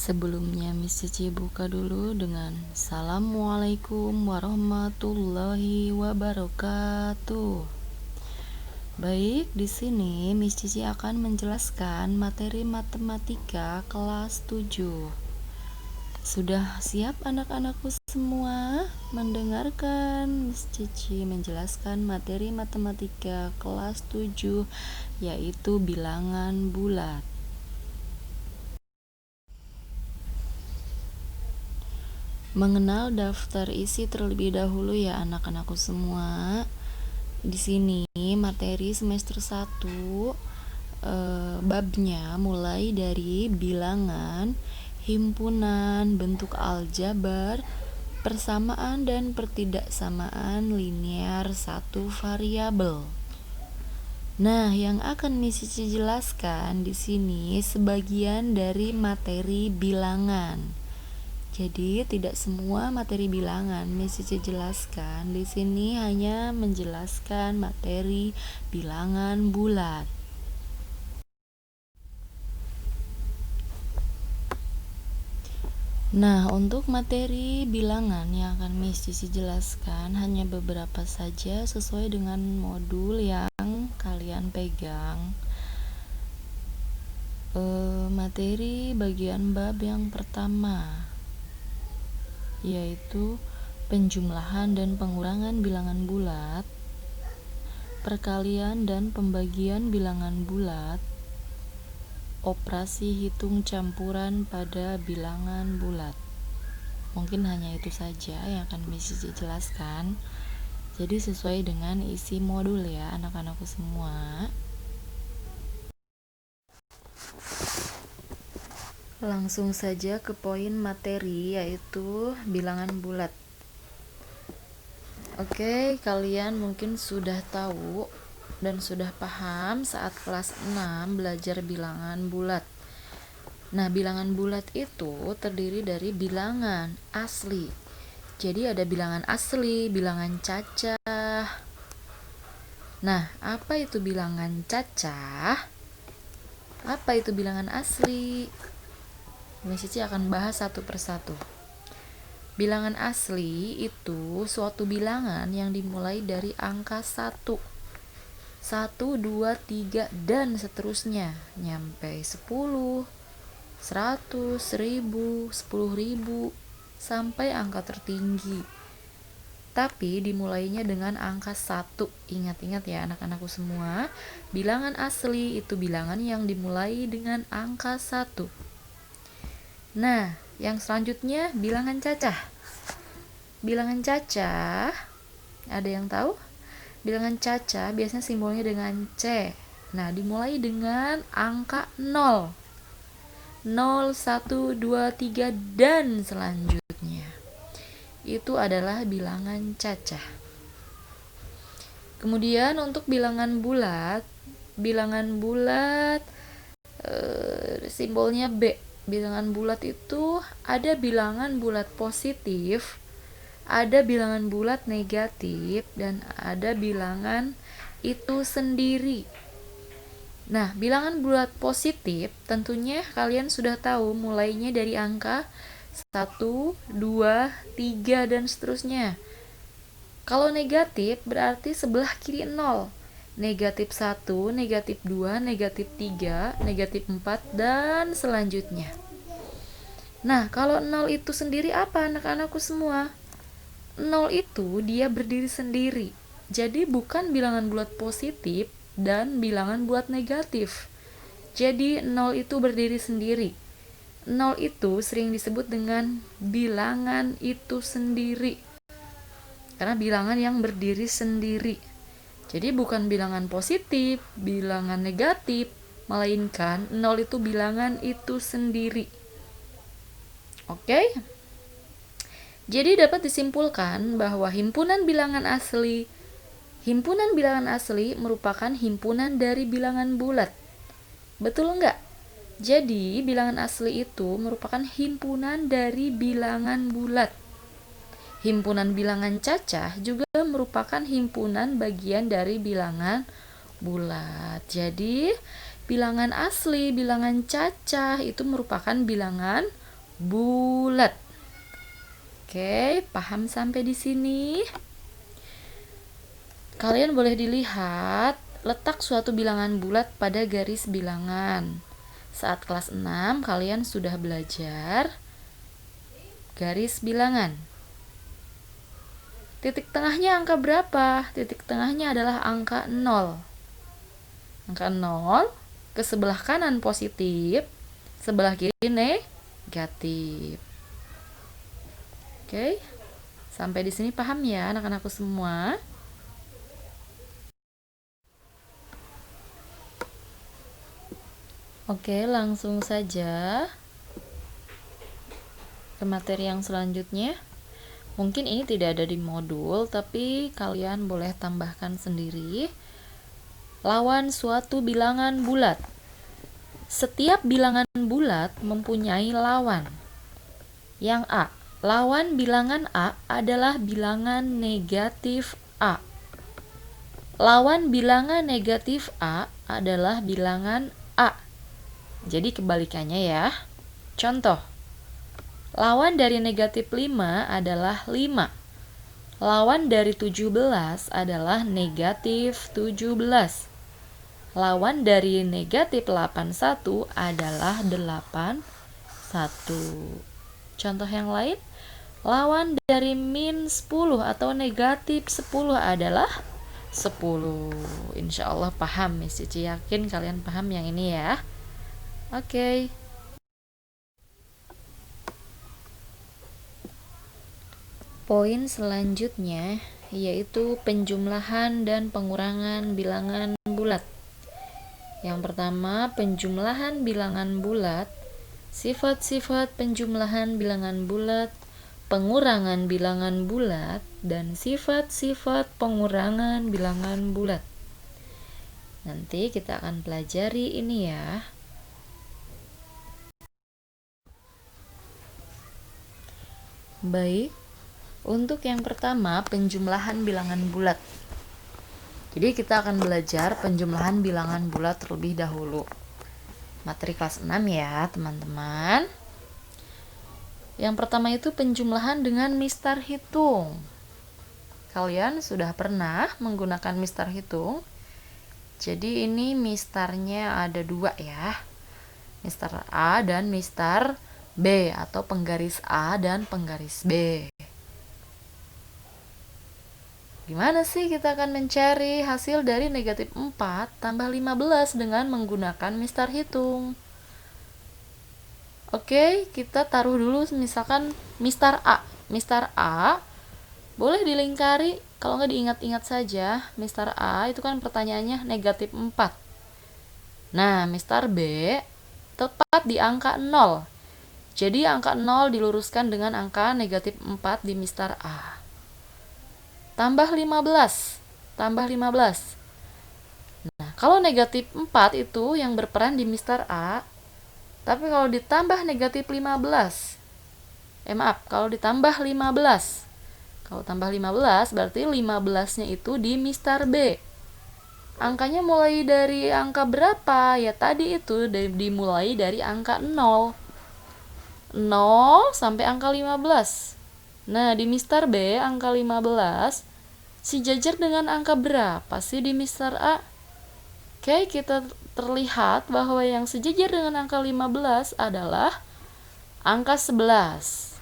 Sebelumnya Miss Cici buka dulu dengan Assalamualaikum warahmatullahi wabarakatuh. Baik, di sini Miss Cici akan menjelaskan materi matematika kelas 7. Sudah siap anak-anakku semua mendengarkan Miss Cici menjelaskan materi matematika kelas 7, yaitu bilangan bulat. Mengenal daftar isi terlebih dahulu ya anak-anakku semua. Di sini materi semester 1 babnya mulai dari bilangan, himpunan, bentuk aljabar, persamaan dan pertidaksamaan linear satu variabel. Nah, yang akan Miss Cici jelaskan di sini sebagian dari materi bilangan. Jadi tidak semua materi bilangan Miss Cici jelaskan. Di sini hanya menjelaskan materi bilangan bulat. Nah, untuk materi bilangan yang akan Miss Cici jelaskan hanya beberapa saja sesuai dengan modul yang kalian pegang. Materi bagian bab yang pertama, yaitu penjumlahan dan pengurangan bilangan bulat, perkalian dan pembagian bilangan bulat, operasi hitung campuran pada bilangan bulat. Mungkin hanya itu saja yang akan Miss Cici jelaskan. Jadi sesuai dengan isi modul ya anak-anakku semua. Langsung saja ke poin materi, yaitu bilangan bulat. Oke, kalian mungkin sudah tahu dan sudah paham saat kelas 6 belajar bilangan bulat. Nah, bilangan bulat itu terdiri dari bilangan asli. Jadi ada bilangan asli, bilangan cacah. Nah, apa itu bilangan cacah? Apa itu bilangan asli? Miss Cici akan bahas satu persatu. Bilangan asli itu suatu bilangan yang dimulai dari angka 1, 2, 3, dan seterusnya, nyampe 10, 100, 1000, 10.000, sampai angka tertinggi. Tapi dimulainya dengan angka 1. Ingat-ingat ya anak-anakku semua, bilangan asli itu bilangan yang dimulai dengan angka 1. Nah, yang selanjutnya bilangan cacah. Bilangan cacah, ada yang tahu? Bilangan cacah biasanya simbolnya dengan C. Nah, dimulai dengan angka 0. 0, 1, 2, 3, dan selanjutnya. Itu adalah bilangan cacah. Kemudian untuk bilangan bulat simbolnya B. Bilangan bulat itu ada bilangan bulat positif, ada bilangan bulat negatif, dan ada bilangan itu sendiri. Nah, bilangan bulat positif tentunya kalian sudah tahu mulainya dari angka 1, 2, 3, dan seterusnya. Kalau negatif berarti sebelah kiri 0. Negatif 1, negatif 2, negatif 3, negatif 4, dan selanjutnya. Nah, kalau 0 itu sendiri apa anak-anakku semua? 0 itu dia berdiri sendiri. Jadi bukan bilangan bulat positif dan bilangan bulat negatif. Jadi 0 itu berdiri sendiri. 0 itu sering disebut dengan bilangan itu sendiri. Karena bilangan yang berdiri sendiri. Jadi bukan bilangan positif, bilangan negatif, melainkan 0 itu bilangan itu sendiri. Oke? Jadi dapat disimpulkan bahwa himpunan bilangan asli merupakan himpunan dari bilangan bulat. Betul enggak? Jadi bilangan asli itu merupakan himpunan dari bilangan bulat. Himpunan bilangan cacah juga merupakan himpunan bagian dari bilangan bulat. Jadi, bilangan asli, bilangan cacah itu merupakan bilangan bulat. Oke, paham sampai di sini? Kalian boleh dilihat letak suatu bilangan bulat pada garis bilangan. Saat kelas 6 kalian sudah belajar garis bilangan. Titik tengahnya angka berapa? Titik tengahnya adalah angka 0. Angka 0 ke sebelah kanan positif, sebelah kiri negatif. Oke. Sampai di sini paham ya anak-anakku semua? Oke, langsung saja ke materi yang selanjutnya. Mungkin ini tidak ada di modul, tapi kalian boleh tambahkan sendiri. Lawan suatu bilangan bulat. Setiap bilangan bulat mempunyai lawan. Yang A, lawan bilangan A adalah bilangan negatif A. Lawan bilangan negatif A adalah bilangan A. Jadi kebalikannya ya. Contoh, lawan dari negatif 5 adalah 5. Lawan dari 17 adalah negatif 17. Lawan dari negatif 81 adalah 81. Contoh yang lain, lawan dari min 10 atau negatif 10 adalah 10. Insya Allah paham, Miss Cici yakin kalian paham yang ini ya. Oke. Poin selanjutnya yaitu penjumlahan dan pengurangan bilangan bulat. Yang pertama, penjumlahan bilangan bulat, sifat-sifat penjumlahan bilangan bulat, pengurangan bilangan bulat, dan sifat-sifat pengurangan bilangan bulat. Nanti kita akan pelajari ini ya. Baik. Untuk yang pertama, penjumlahan bilangan bulat. Jadi kita akan belajar penjumlahan bilangan bulat terlebih dahulu. Materi kelas 6 ya, teman-teman. Yang pertama itu penjumlahan dengan mistar hitung. Kalian sudah pernah menggunakan mistar hitung? Jadi ini mistarnya ada 2 ya. Mistar A dan mistar B atau penggaris A dan penggaris B. Gimana sih kita akan mencari hasil dari negatif 4 tambah 15 dengan menggunakan mistar hitung? Oke, kita taruh dulu misalkan mistar A. Mistar A boleh dilingkari, kalau nggak diingat-ingat saja. Mistar A itu kan pertanyaannya negatif 4. Nah, mistar B tepat di angka 0. Jadi angka 0 diluruskan dengan angka negatif 4 di mistar A. Tambah 15. Nah, kalau negatif 4 itu yang berperan di mistar A, tapi kalau ditambah negatif 15, kalau ditambah 15, kalau tambah 15 berarti 15-nya itu di mistar B. Angkanya mulai dari angka berapa? Ya tadi itu dimulai dari angka 0. 0 sampai angka 15. Nah, di mistar B angka 15 sejajar dengan angka berapa sih di mistar A? Oke, kita terlihat bahwa yang sejajar dengan angka 15 adalah angka 11.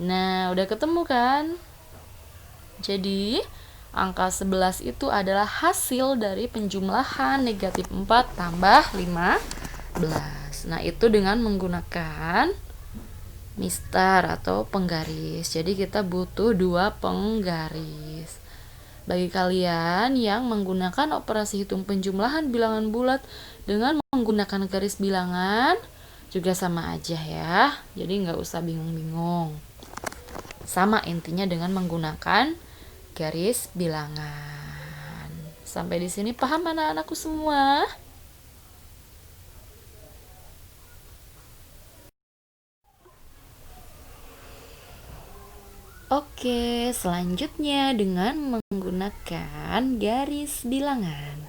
Nah, udah ketemu kan? Jadi, angka 11 itu adalah hasil dari penjumlahan negatif 4 tambah 15. Nah, itu dengan menggunakan mistar atau penggaris. Jadi kita butuh 2 penggaris. Bagi kalian yang menggunakan operasi hitung penjumlahan bilangan bulat dengan menggunakan garis bilangan juga sama aja ya. Jadi nggak usah bingung-bingung. Sama intinya dengan menggunakan garis bilangan. Sampai di sini paham anak-anakku semua? Oke, selanjutnya dengan menggunakan garis bilangan.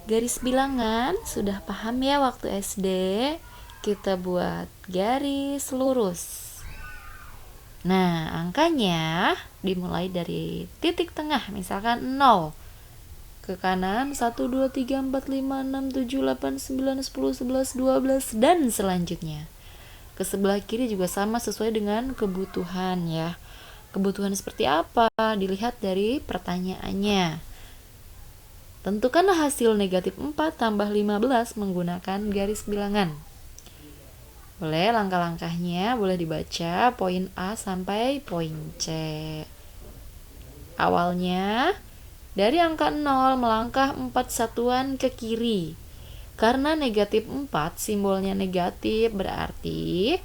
Garis bilangan sudah paham ya waktu SD? kita buat garis lurus. Nah, angkanya dimulai dari titik tengah, misalkan 0. Ke kanan 1, 2, 3, 4, 5, 6, 7, 8, 9, 10, 11, 12, dan selanjutnya. Ke sebelah kiri juga sama sesuai dengan kebutuhan ya. Kebutuhan seperti apa? Dilihat dari pertanyaannya. Tentukanlah hasil negatif 4 tambah 15 menggunakan garis bilangan. Boleh langkah-langkahnya, boleh dibaca poin A sampai poin C. Awalnya, dari angka 0 melangkah 4 satuan ke kiri. Karena negatif 4 simbolnya negatif, berarti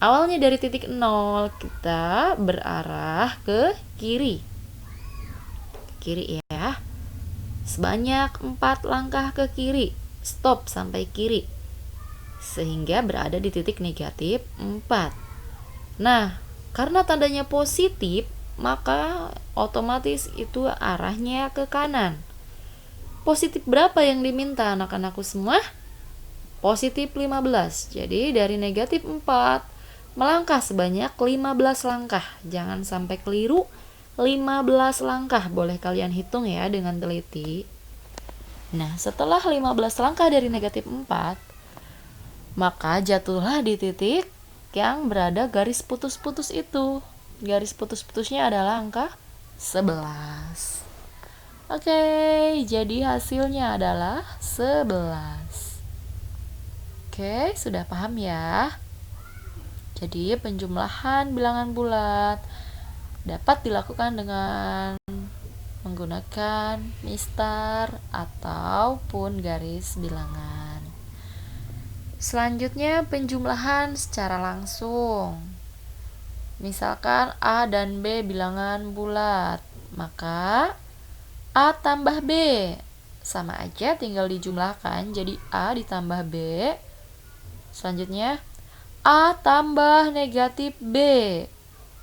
awalnya dari titik 0 kita berarah ke kiri. Kiri ya. Sebanyak 4 langkah ke kiri. Stop sampai kiri. Sehingga berada di titik negatif 4. Nah, karena tandanya positif, maka otomatis itu arahnya ke kanan. Positif berapa yang diminta anak-anakku semua? Positif 15. Jadi dari negatif 4 melangkah sebanyak 15 langkah. Jangan sampai keliru. 15 langkah boleh kalian hitung ya dengan teliti. Nah, setelah 15 langkah dari negatif 4, maka jatuhlah di titik yang berada garis putus-putus itu. Garis putus-putusnya adalah angka 11. Oke, jadi hasilnya adalah 11. Oke, sudah paham ya? Jadi penjumlahan bilangan bulat dapat dilakukan dengan menggunakan mistar ataupun garis bilangan. Selanjutnya penjumlahan secara langsung. Misalkan A dan B bilangan bulat, maka A tambah B sama aja tinggal dijumlahkan jadi A ditambah B. Selanjutnya A tambah negatif B.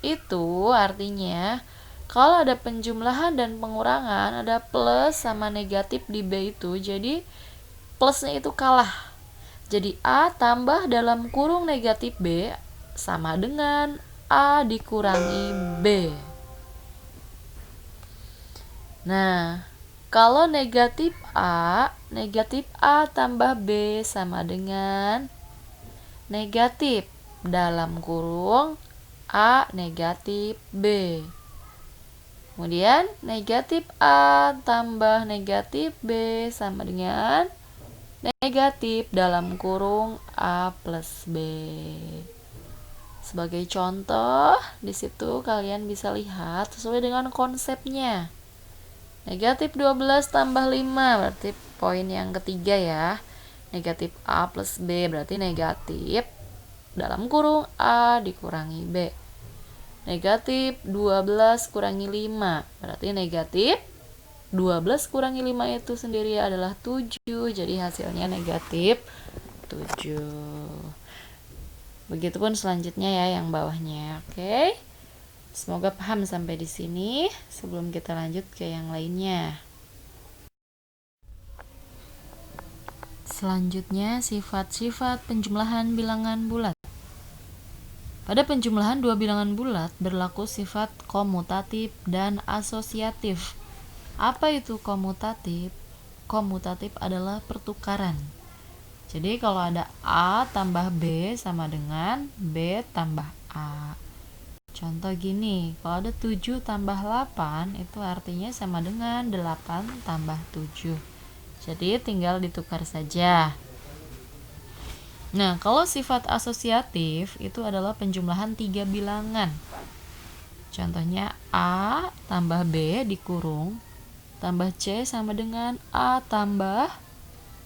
Itu artinya kalau ada penjumlahan dan pengurangan, ada plus sama negatif di B itu, jadi plusnya itu kalah. Jadi A tambah dalam kurung negatif B sama dengan A dikurangi B. Nah, kalau negatif A tambah B sama dengan negatif dalam kurung A negatif B. Kemudian negatif A tambah negatif B sama dengan negatif dalam kurung A plus B. Sebagai contoh, di situ kalian bisa lihat sesuai dengan konsepnya. Negatif 12 tambah 5 berarti poin yang ketiga ya. Negatif A plus B berarti negatif dalam kurung A dikurangi B. Negatif 12 kurangi 5 berarti negatif 12 kurangi 5 itu sendiri adalah 7. Jadi hasilnya negatif 7. Begitupun selanjutnya ya yang bawahnya. Oke. Semoga paham sampai di sini. Sebelum kita lanjut ke yang lainnya. Selanjutnya sifat-sifat penjumlahan bilangan bulat. Pada penjumlahan dua bilangan bulat berlaku sifat komutatif dan asosiatif. Apa itu komutatif? Komutatif adalah pertukaran. Jadi kalau ada A tambah B sama dengan B tambah A. Contoh gini, kalau ada 7 tambah 8 itu artinya sama dengan 8 tambah 7. Jadi tinggal ditukar saja. Nah, kalau sifat asosiatif itu adalah penjumlahan 3 bilangan. Contohnya A tambah B dikurung tambah C sama dengan A tambah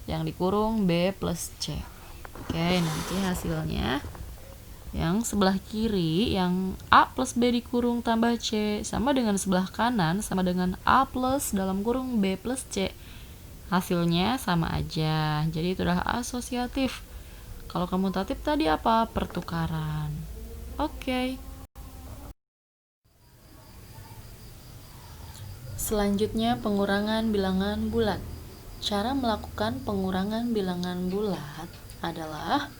yang dikurung B plus C. Oke, nanti hasilnya yang sebelah kiri yang A plus B dikurung tambah C sama dengan sebelah kanan sama dengan A plus dalam kurung B plus C. Hasilnya sama aja. Jadi itu adalah asosiatif. Kalau komutatif tadi apa? Pertukaran. Oke. Selanjutnya pengurangan bilangan bulat. Cara melakukan pengurangan bilangan bulat adalah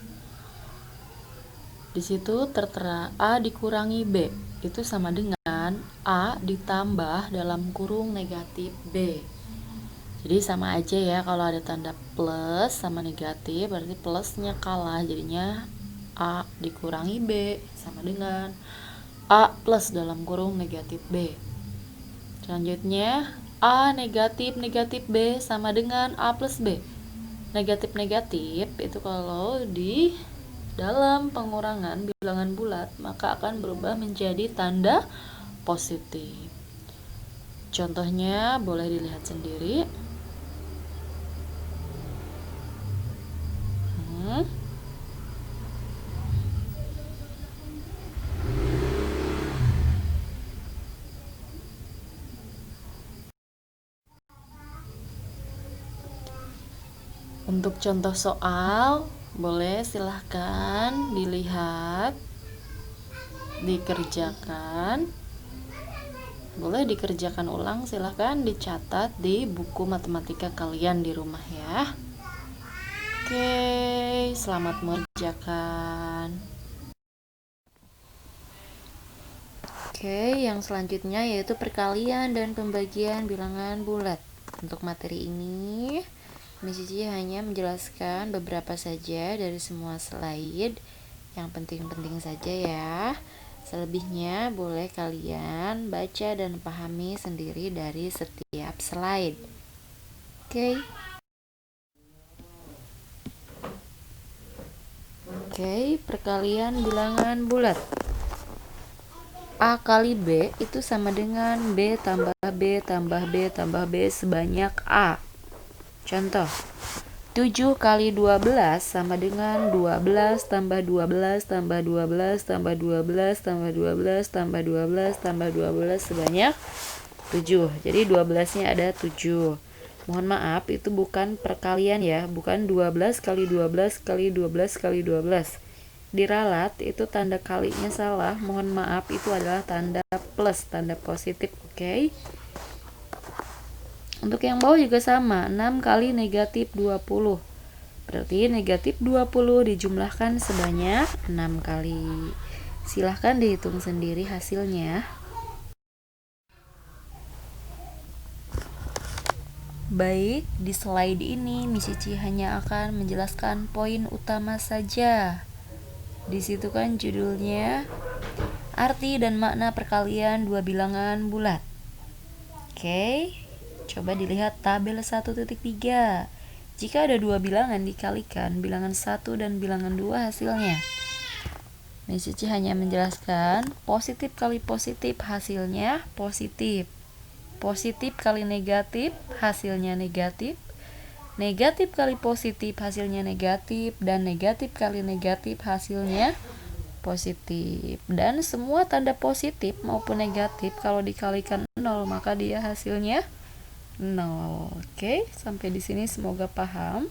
di situ tertera A dikurangi B itu sama dengan A ditambah dalam kurung negatif B. Jadi sama aja ya, kalau ada tanda plus sama negatif berarti plusnya kalah, jadinya A dikurangi B sama dengan A plus dalam kurung negatif B. Selanjutnya A negatif negatif B sama dengan A plus B. Negatif-negatif itu kalau di dalam pengurangan bilangan bulat maka akan berubah menjadi tanda positif. Contohnya boleh dilihat sendiri. Untuk contoh soal, boleh silahkan dilihat, dikerjakan. Boleh dikerjakan ulang, silahkan dicatat di buku matematika kalian di rumah ya. Oke, selamat mengerjakan. Oke, yang selanjutnya yaitu perkalian dan pembagian bilangan bulat. Untuk materi ini Miss Cici hanya menjelaskan beberapa saja dari semua slide, yang penting-penting saja ya. Selebihnya boleh kalian baca dan pahami sendiri dari setiap slide. Oke. Oke, perkalian bilangan bulat. A kali B itu sama dengan B tambah B tambah B tambah B sebanyak A. Contoh, 7 kali 12 sama dengan 12 tambah 12 tambah 12 tambah 12 tambah 12 tambah 12 tambah 12 sebanyak 7. Jadi 12-nya ada 7. Mohon maaf, itu bukan perkalian ya, bukan 12 kali 12 kali 12 kali 12. Diralat itu tanda kalinya salah, mohon maaf, itu adalah tanda plus, tanda positif, oke? Untuk yang bawah juga sama, 6 kali negatif 20. Berarti negatif 20 dijumlahkan sebanyak 6 kali. Silahkan dihitung sendiri hasilnya. Baik, di slide ini Miss Cici hanya akan menjelaskan poin utama saja. Di situ kan judulnya arti dan makna perkalian dua bilangan bulat. Oke, coba dilihat tabel 1.3. Jika ada dua bilangan dikalikan, bilangan 1 dan bilangan 2 hasilnya. Miss Cici hanya menjelaskan positif kali positif hasilnya positif. Positif kali negatif hasilnya negatif. Negatif kali positif hasilnya negatif, dan negatif kali negatif hasilnya positif. Dan semua tanda positif maupun negatif kalau dikalikan 0 maka dia hasilnya 0. Oke, sampai di sini semoga paham.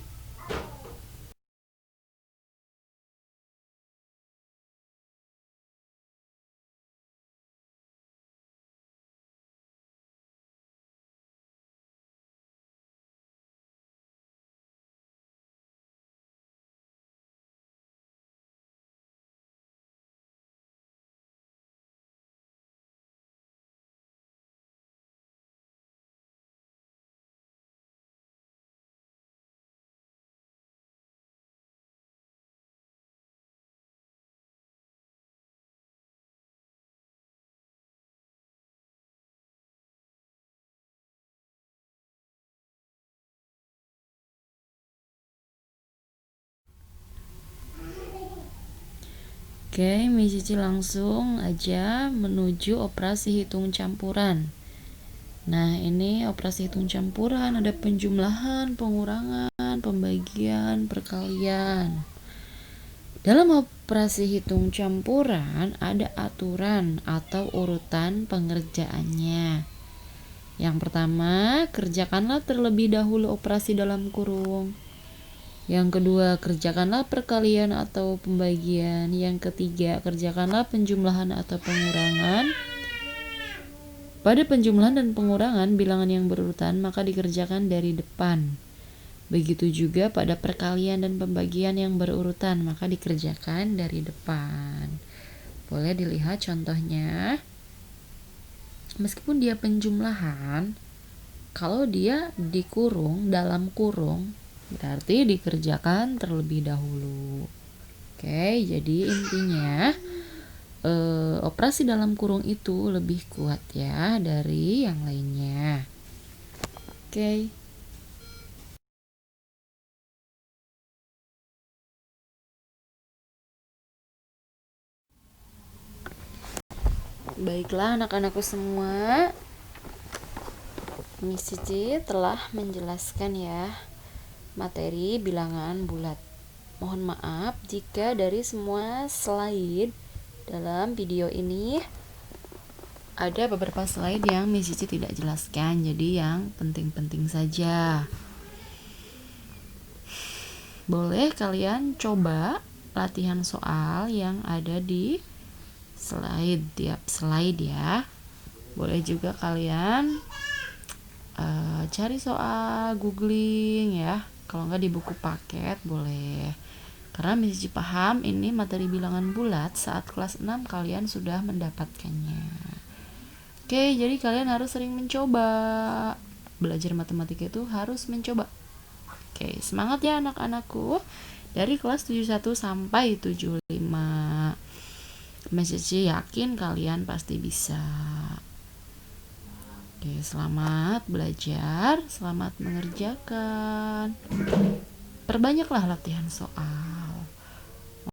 Oke, Miss Cici langsung aja menuju operasi hitung campuran. Nah, ini operasi hitung campuran, ada penjumlahan, pengurangan, pembagian, perkalian. Dalam operasi hitung campuran ada aturan atau urutan pengerjaannya. Yang pertama, kerjakanlah terlebih dahulu operasi dalam kurung. Yang kedua, kerjakanlah perkalian atau pembagian. Yang ketiga, kerjakanlah penjumlahan atau pengurangan. Pada penjumlahan dan pengurangan bilangan yang berurutan maka dikerjakan dari depan. Begitu juga pada perkalian dan pembagian yang berurutan, maka dikerjakan dari depan. Boleh dilihat contohnya. Meskipun dia penjumlahan, kalau dia dikurung dalam kurung, berarti dikerjakan terlebih dahulu. Oke, jadi intinya operasi dalam kurung itu lebih kuat ya dari yang lainnya. Oke. Baiklah anak-anakku semua, Miss Cici telah menjelaskan ya materi bilangan bulat. Mohon maaf jika dari semua slide dalam video ini ada beberapa slide yang Miss Cici tidak jelaskan, jadi yang penting-penting saja. Boleh kalian coba latihan soal yang ada di tiap slide ya. Boleh juga kalian cari soal, googling ya. Kalau nggak di buku paket boleh. Karena Miss Cici paham ini materi bilangan bulat saat kelas 6 kalian sudah mendapatkannya. Oke, jadi kalian harus sering mencoba. Belajar matematika itu harus mencoba. Oke, semangat ya anak-anakku. Dari kelas 71 sampai 75. Miss Cici yakin kalian pasti bisa. Oke, selamat belajar, selamat mengerjakan. Perbanyaklah latihan soal.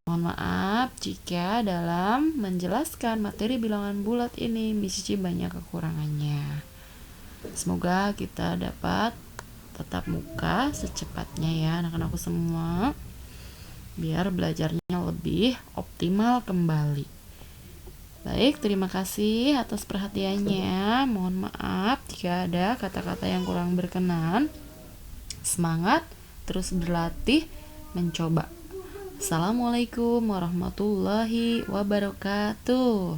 Mohon maaf jika dalam menjelaskan materi bilangan bulat ini Miss Cici banyak kekurangannya. Semoga kita dapat tetap muka secepatnya ya anak-anakku semua, biar belajarnya lebih optimal kembali. Baik, terima kasih atas perhatiannya. Mohon maaf jika ada kata-kata yang kurang berkenan. Semangat, terus berlatih, mencoba. Assalamualaikum warahmatullahi wabarakatuh.